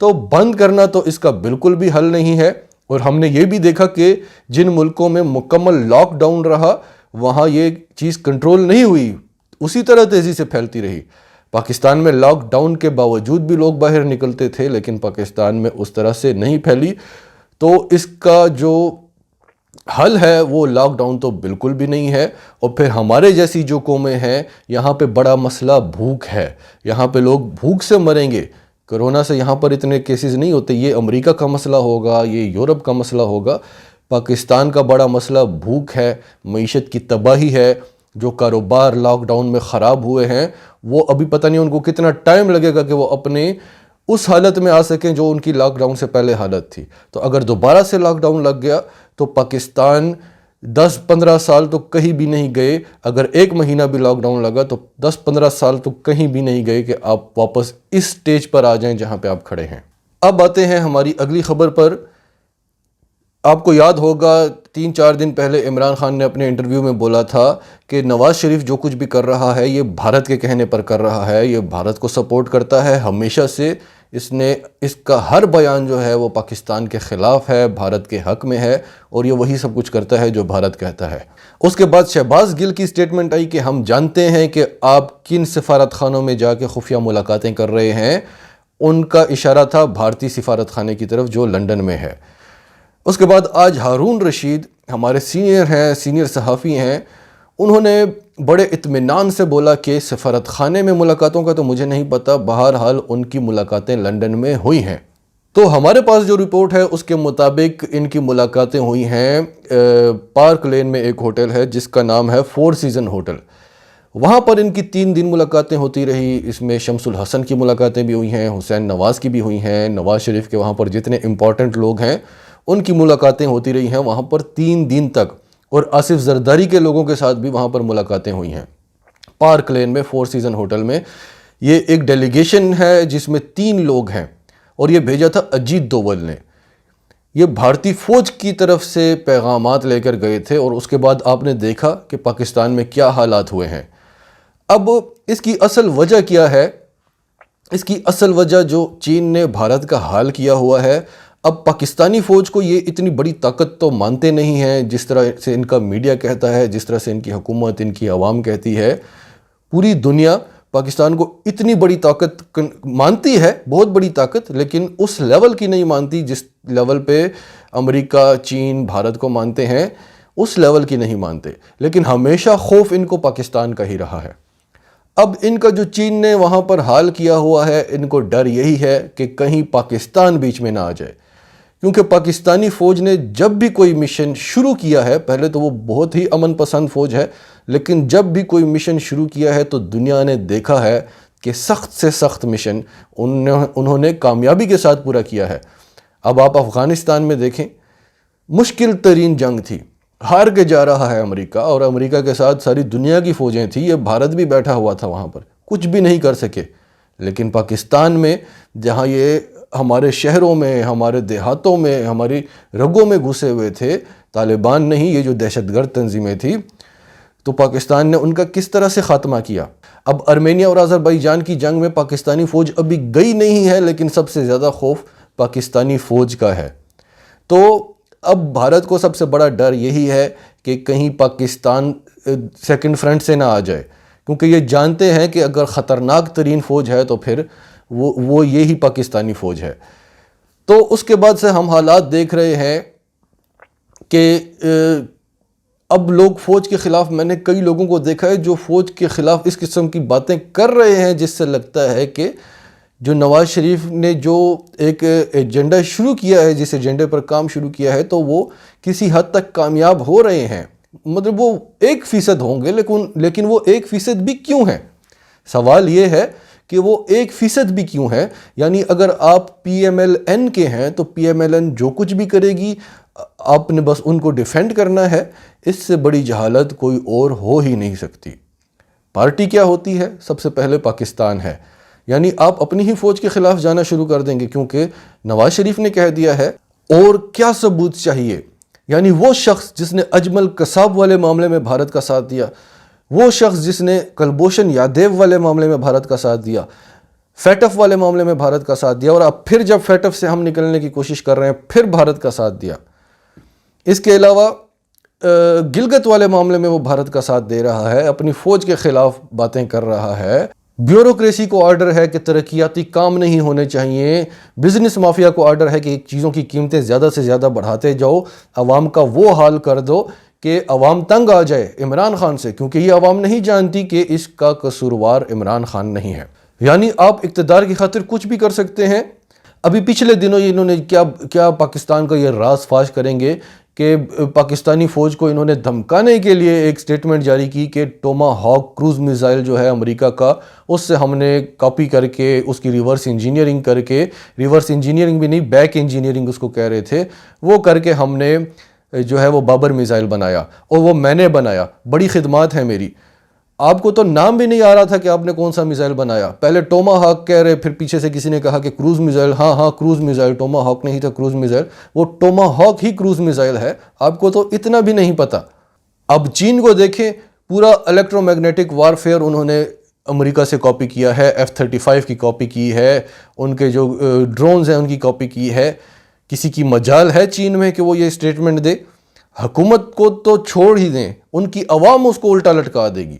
تو بند کرنا تو اس کا بالکل بھی حل نہیں ہے، اور ہم نے یہ بھی دیکھا کہ جن ملکوں میں مکمل لاک ڈاؤن رہا وہاں یہ چیز کنٹرول نہیں ہوئی، اسی طرح تیزی سے پھیلتی رہی۔ پاکستان میں لاک ڈاؤن کے باوجود بھی لوگ باہر نکلتے تھے، لیکن پاکستان میں اس طرح سے نہیں پھیلی۔ تو اس کا جو حل ہے وہ لاک ڈاؤن تو بالکل بھی نہیں ہے۔ اور پھر ہمارے جیسی جو قومیں ہیں، یہاں پہ بڑا مسئلہ بھوک ہے، یہاں پہ لوگ بھوک سے مریں گے۔ کرونا سے یہاں پر اتنے کیسز نہیں ہوتے، یہ امریکہ کا مسئلہ ہوگا، یہ یورپ کا مسئلہ ہوگا۔ پاکستان کا بڑا مسئلہ بھوک ہے، معیشت کی تباہی ہے۔ جو کاروبار لاک ڈاؤن میں خراب ہوئے ہیں وہ ابھی پتہ نہیں ان کو کتنا ٹائم لگے گا کہ وہ اپنے اس حالت میں آ سکیں جو ان کی لاک ڈاؤن سے پہلے حالت تھی۔ تو اگر دوبارہ سے لاک ڈاؤن لگ گیا تو پاکستان 10-15 سال تو کہیں بھی نہیں گئے۔ اگر 1 مہینہ بھی لاک ڈاؤن لگا تو 10-15 سال تو کہیں بھی نہیں گئے کہ آپ واپس اس سٹیج پر آ جائیں جہاں پہ آپ کھڑے ہیں۔ اب آتے ہیں ہماری اگلی خبر پر۔ آپ کو یاد ہوگا 3-4 دن پہلے عمران خان نے اپنے انٹرویو میں بولا تھا کہ نواز شریف جو کچھ بھی کر رہا ہے یہ بھارت کے کہنے پر کر رہا ہے، یہ بھارت کو سپورٹ کرتا ہے ہمیشہ سے۔ اس کا ہر بیان جو ہے وہ پاکستان کے خلاف ہے، بھارت کے حق میں ہے، اور یہ وہی سب کچھ کرتا ہے جو بھارت کہتا ہے۔ اس کے بعد شہباز گل کی سٹیٹمنٹ آئی کہ ہم جانتے ہیں کہ آپ کن سفارت خانوں میں جا کے خفیہ ملاقاتیں کر رہے ہیں۔ ان کا اشارہ تھا بھارتی سفارت خانے کی طرف جو لندن میں ہے۔ اس کے بعد آج ہارون رشید ہمارے سینئر صحافی ہیں، انہوں نے بڑے اطمینان سے بولا کہ سفارت خانے میں ملاقاتوں کا تو مجھے نہیں پتا، بہرحال ان کی ملاقاتیں لندن میں ہوئی ہیں۔ تو ہمارے پاس جو رپورٹ ہے اس کے مطابق ان کی ملاقاتیں ہوئی ہیں پارک لین میں ایک ہوٹل ہے جس کا نام ہے 4 سیزن ہوٹل، وہاں پر ان کی 3 دن ملاقاتیں ہوتی رہی۔ اس میں شمس الحسن کی ملاقاتیں بھی ہوئی ہیں، حسین نواز کی بھی ہوئی ہیں، نواز شریف کے وہاں پر جتنے امپورٹنٹ لوگ ہیں ان کی ملاقاتیں ہوتی رہی ہیں وہاں پر 3 دن تک، اور آصف زرداری کے لوگوں کے ساتھ بھی وہاں پر ملاقاتیں ہوئی ہیں پارک لین میں 4 سیزن ہوٹل میں۔ یہ ایک ڈیلیگیشن ہے جس میں 3 لوگ ہیں، اور یہ بھیجا تھا اجیت دوول نے۔ یہ بھارتی فوج کی طرف سے پیغامات لے کر گئے تھے، اور اس کے بعد آپ نے دیکھا کہ پاکستان میں کیا حالات ہوئے ہیں۔ اب اس کی اصل وجہ کیا ہے؟ اس کی اصل وجہ جو چین نے بھارت کا حال کیا ہوا ہے۔ اب پاکستانی فوج کو یہ اتنی بڑی طاقت تو مانتے نہیں ہیں جس طرح سے ان کا میڈیا کہتا ہے، جس طرح سے ان کی حکومت، ان کی عوام کہتی ہے۔ پوری دنیا پاکستان کو اتنی بڑی طاقت مانتی ہے، بہت بڑی طاقت، لیکن اس لیول کی نہیں مانتی جس لیول پہ امریکہ، چین، بھارت کو مانتے ہیں، اس لیول کی نہیں مانتے۔ لیکن ہمیشہ خوف ان کو پاکستان کا ہی رہا ہے۔ اب ان کا جو چین نے وہاں پر حال کیا ہوا ہے، ان کو ڈر یہی ہے کہ کہیں پاکستان بیچ میں نہ آ جائے، کیونکہ پاکستانی فوج نے جب بھی کوئی مشن شروع کیا ہے، پہلے تو وہ بہت ہی امن پسند فوج ہے، لیکن جب بھی کوئی مشن شروع کیا ہے تو دنیا نے دیکھا ہے کہ سخت سے سخت مشن انہوں نے کامیابی کے ساتھ پورا کیا ہے۔ اب آپ افغانستان میں دیکھیں، مشکل ترین جنگ تھی، ہار کے جا رہا ہے امریکہ، اور امریکہ کے ساتھ ساری دنیا کی فوجیں تھیں، یہ بھارت بھی بیٹھا ہوا تھا وہاں پر، کچھ بھی نہیں کر سکے۔ لیکن پاکستان میں جہاں یہ ہمارے شہروں میں، ہمارے دیہاتوں میں، ہماری رگوں میں گھسے ہوئے تھے، طالبان نہیں، یہ جو دہشت گرد تنظیمیں تھیں، تو پاکستان نے ان کا کس طرح سے خاتمہ کیا۔ اب ارمینیا اور آذربائیجان کی جنگ میں پاکستانی فوج ابھی گئی نہیں ہے، لیکن سب سے زیادہ خوف پاکستانی فوج کا ہے۔ تو اب بھارت کو سب سے بڑا ڈر یہی ہے کہ کہیں پاکستان سیکنڈ فرنٹ سے نہ آ جائے، کیونکہ یہ جانتے ہیں کہ اگر خطرناک ترین فوج ہے تو پھر وہ یہی پاکستانی فوج ہے۔ تو اس کے بعد سے ہم حالات دیکھ رہے ہیں کہ اب لوگ فوج کے خلاف، میں نے کئی لوگوں کو دیکھا ہے جو فوج کے خلاف اس قسم کی باتیں کر رہے ہیں جس سے لگتا ہے کہ جو نواز شریف نے جو ایک ایجنڈا شروع کیا ہے، جس ایجنڈے پر کام شروع کیا ہے، تو وہ کسی حد تک کامیاب ہو رہے ہیں۔ مطلب وہ 1% ہوں گے، لیکن وہ 1% بھی کیوں ہیں؟ سوال یہ ہے کہ وہ 1% بھی کیوں ہے؟ یعنی اگر آپ پی ایم ایل این کے ہیں تو پی ایم ایل این جو کچھ بھی کرے گی آپ نے بس ان کو ڈیفینڈ کرنا ہے، اس سے بڑی جہالت کوئی اور ہو ہی نہیں سکتی۔ پارٹی کیا ہوتی ہے؟ سب سے پہلے پاکستان ہے، یعنی آپ اپنی ہی فوج کے خلاف جانا شروع کر دیں گے کیونکہ نواز شریف نے کہہ دیا ہے۔ اور کیا ثبوت چاہیے؟ یعنی وہ شخص جس نے اجمل قصاب والے معاملے میں بھارت کا ساتھ دیا، وہ شخص جس نے کلبھوشن یادیو والے معاملے میں بھارت کا ساتھ دیا، FATF والے معاملے میں بھارت کا ساتھ دیا اور اب پھر جب FATF سے ہم نکلنے کی کوشش کر رہے ہیں پھر بھارت کا ساتھ دیا. اس کے علاوہ گلگت والے معاملے میں وہ بھارت کا ساتھ دے رہا ہے, اپنی فوج کے خلاف باتیں کر رہا ہے. بیوروکریسی کو آرڈر ہے کہ ترقیاتی کام نہیں ہونے چاہیے. بزنس مافیا کو آرڈر ہے کہ چیزوں کی قیمتیں زیادہ سے زیادہ بڑھاتے جاؤ, عوام کا وہ حال کر دو کہ عوام تنگ آ جائے عمران خان سے, کیونکہ یہ عوام نہیں جانتی کہ اس کا قصوروار عمران خان نہیں ہے. یعنی آپ اقتدار کی خاطر کچھ بھی کر سکتے ہیں. ابھی پچھلے دنوں انہوں نے کیا پاکستان کا یہ راز فاش کریں گے کہ پاکستانی فوج کو انہوں نے دھمکانے کے لیے ایک سٹیٹمنٹ جاری کی کہ ٹوما ہاک کروز میزائل جو ہے امریکہ کا, اس سے ہم نے کاپی کر کے اس کی ریورس انجینئرنگ کر کے, ریورس انجینئرنگ بھی نہیں بیک انجینئرنگ اس کو کہہ رہے تھے, وہ کر کے ہم نے جو ہے وہ بابر میزائل بنایا اور وہ میں نے بنایا. بڑی خدمات ہیں میری. آپ کو تو نام بھی نہیں آ رہا تھا کہ آپ نے کون سا میزائل بنایا. پہلے ٹوما ہاک کہہ رہے, پھر پیچھے سے کسی نے کہا کہ کروز میزائل. ہاں کروز میزائل, ٹوما ہاک نہیں تھا کروز میزائل. وہ ٹوما ہاک ہی کروز میزائل ہے. آپ کو تو اتنا بھی نہیں پتا. اب چین کو دیکھیں, پورا الیکٹرو میگنیٹک وارفیئر انہوں نے امریکہ سے کاپی کیا ہے, F-35 کی کاپی کی ہے, ان کے جو ڈرونز ہیں ان کی کاپی کی ہے. کسی کی مجال ہے چین میں کہ وہ یہ سٹیٹمنٹ دے؟ حکومت کو تو چھوڑ ہی دیں, ان کی عوام اس کو الٹا لٹکا دے گی.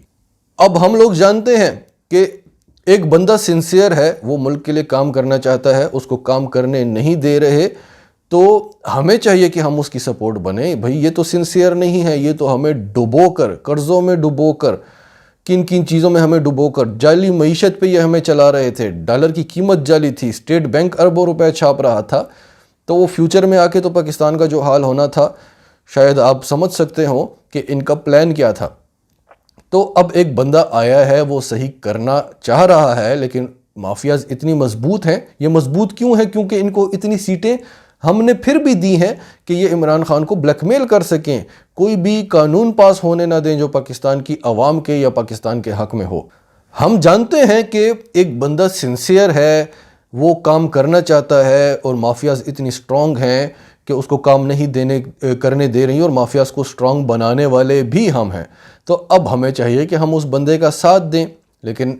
اب ہم لوگ جانتے ہیں کہ ایک بندہ سنسیئر ہے, وہ ملک کے لیے کام کرنا چاہتا ہے, اس کو کام کرنے نہیں دے رہے, تو ہمیں چاہیے کہ ہم اس کی سپورٹ بنیں. بھئی یہ تو سنسیئر نہیں ہے, یہ تو ہمیں ڈبو کر, قرضوں میں ڈبو کر, کن چیزوں میں ہمیں ڈبو کر, جعلی معیشت پہ یہ ہمیں چلا رہے تھے. ڈالر کی قیمت جعلی تھی, اسٹیٹ بینک اربوں روپے چھاپ رہا تھا. تو وہ فیوچر میں آ کے تو پاکستان کا جو حال ہونا تھا, شاید آپ سمجھ سکتے ہوں کہ ان کا پلان کیا تھا. تو اب ایک بندہ آیا ہے, وہ صحیح کرنا چاہ رہا ہے, لیکن مافیاز اتنی مضبوط ہیں. یہ مضبوط کیوں ہے؟ کیونکہ ان کو اتنی سیٹیں ہم نے پھر بھی دی ہیں کہ یہ عمران خان کو بلیک میل کر سکیں, کوئی بھی قانون پاس ہونے نہ دیں جو پاکستان کی عوام کے یا پاکستان کے حق میں ہو. ہم جانتے ہیں کہ ایک بندہ سنسیئر ہے, وہ کام کرنا چاہتا ہے, اور مافیاز اتنی سٹرونگ ہیں کہ اس کو کام نہیں کرنے دے رہی, اور مافیاز کو سٹرونگ بنانے والے بھی ہم ہیں. تو اب ہمیں چاہیے کہ ہم اس بندے کا ساتھ دیں. لیکن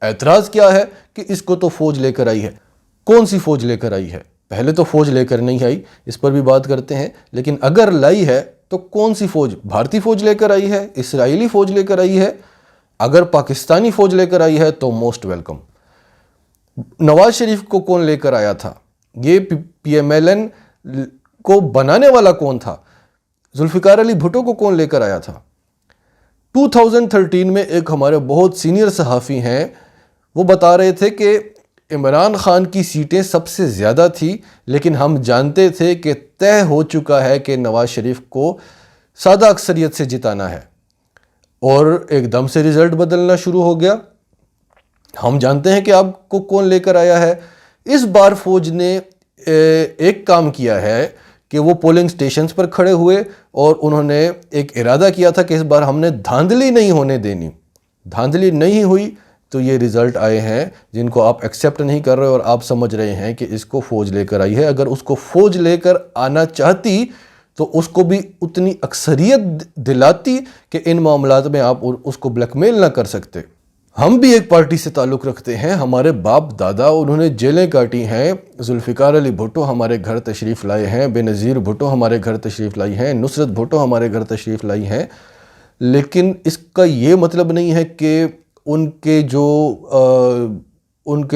اعتراض کیا ہے کہ اس کو تو فوج لے کر آئی ہے. کون سی فوج لے کر آئی ہے؟ پہلے تو فوج لے کر نہیں آئی, اس پر بھی بات کرتے ہیں. لیکن اگر لائی ہے تو کون سی فوج؟ بھارتی فوج لے کر آئی ہے, اسرائیلی فوج لے کر آئی ہے. اگر پاکستانی فوج لے کر آئی ہے تو موسٹ ویلکم. نواز شریف کو کون لے کر آیا تھا؟ یہ PMLN کو بنانے والا کون تھا؟ ذوالفقار علی بھٹو کو کون لے کر آیا تھا؟ 2013 میں ایک ہمارے بہت سینئر صحافی ہیں, وہ بتا رہے تھے کہ عمران خان کی سیٹیں سب سے زیادہ تھی, لیکن ہم جانتے تھے کہ طے ہو چکا ہے کہ نواز شریف کو سادہ اکثریت سے جتانا ہے, اور ایک دم سے رزلٹ بدلنا شروع ہو گیا. ہم جانتے ہیں کہ آپ کو کون لے کر آیا ہے. اس بار فوج نے ایک کام کیا ہے کہ وہ پولنگ سٹیشنز پر کھڑے ہوئے, اور انہوں نے ایک ارادہ کیا تھا کہ اس بار ہم نے دھاندلی نہیں ہونے دینی. دھاندلی نہیں ہوئی تو یہ رزلٹ آئے ہیں جن کو آپ ایکسیپٹ نہیں کر رہے, اور آپ سمجھ رہے ہیں کہ اس کو فوج لے کر آئی ہے. اگر اس کو فوج لے کر آنا چاہتی تو اس کو بھی اتنی اکثریت دلاتی کہ ان معاملات میں آپ اس کو بلیک میل نہ کر سکتے. ہم بھی ایک پارٹی سے تعلق رکھتے ہیں, ہمارے باپ دادا انہوں نے جیلیں کاٹی ہیں. ذوالفقار علی بھٹو ہمارے گھر تشریف لائے ہیں, بے نظیر بھٹو ہمارے گھر تشریف لائی ہیں, نصرت بھٹو ہمارے گھر تشریف لائی ہیں. لیکن اس کا یہ مطلب نہیں ہے کہ ان کے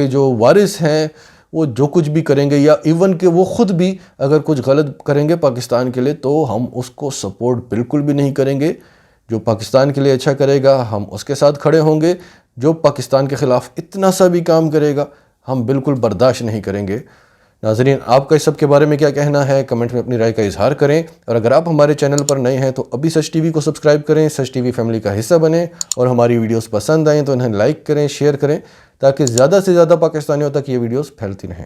جو وارث ہیں وہ جو کچھ بھی کریں گے, یا ایون کہ وہ خود بھی اگر کچھ غلط کریں گے پاکستان کے لیے تو ہم اس کو سپورٹ بالکل بھی نہیں کریں گے. جو پاکستان کے لیے اچھا کرے گا ہم اس کے ساتھ کھڑے ہوں گے. جو پاکستان کے خلاف اتنا سا بھی کام کرے گا ہم بالکل برداشت نہیں کریں گے. ناظرین, آپ کا اس سب کے بارے میں کیا کہنا ہے؟ کمنٹ میں اپنی رائے کا اظہار کریں, اور اگر آپ ہمارے چینل پر نئے ہیں تو ابھی سچ ٹی وی کو سبسکرائب کریں, سچ ٹی وی فیملی کا حصہ بنیں, اور ہماری ویڈیوز پسند آئیں تو انہیں لائک کریں, شیئر کریں, تاکہ زیادہ سے زیادہ پاکستانیوں تک یہ ویڈیوز پھیلتی رہیں.